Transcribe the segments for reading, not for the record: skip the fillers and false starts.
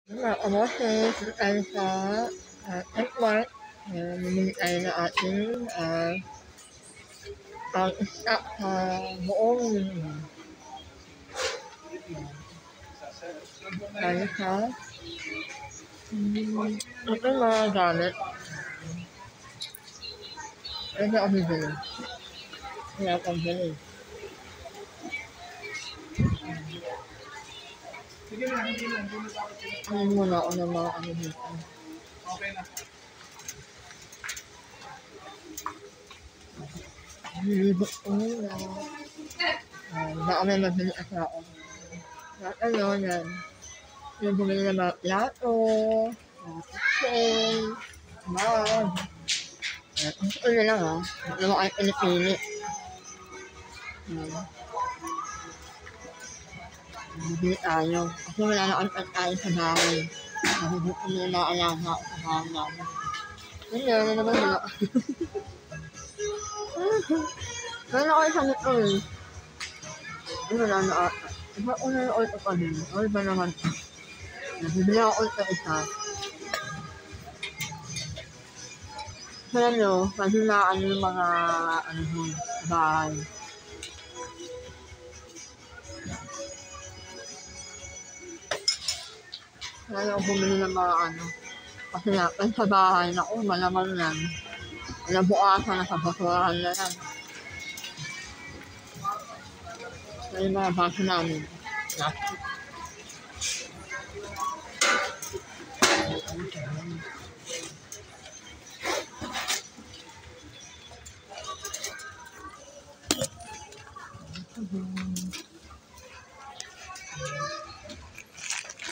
Kasi tayo sa F-Mart, bumili tayo ng ating pang-stock sa buong linggo. Tayo sa ito yung mga gamit. Ito ako bibili. Wala akong bili. Ano muna ako ng mga ano dito. Nilibot ko muna. Baka may mabili asa ako. At ano yan. Yung bumili ng mga plato, mga kitchen, mug. Ang suon na lang ha. Hindi mo kayo pinipili. Bibili tayo. Kasi wala na kami pagkain sa bahay. Nagugutom na yung mga alaga ko sa bahay namin. Hindi, ano naman wala. Kaya ako isang ito eh. Ano na ata. Iba ko na yung oil pa din. Oil ba naman? Nabibili ako oil pa isa. Kaya nyo, paghinaan yung mga ano doon sa bahay. Kaya ako bumili ng mga ano. Kasi nga, sa bahay, naku, malaman yan. Nabukasan na sa basurahan na yan. Kaya yung mga baso namin. Plastic.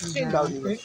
Sino daw dito?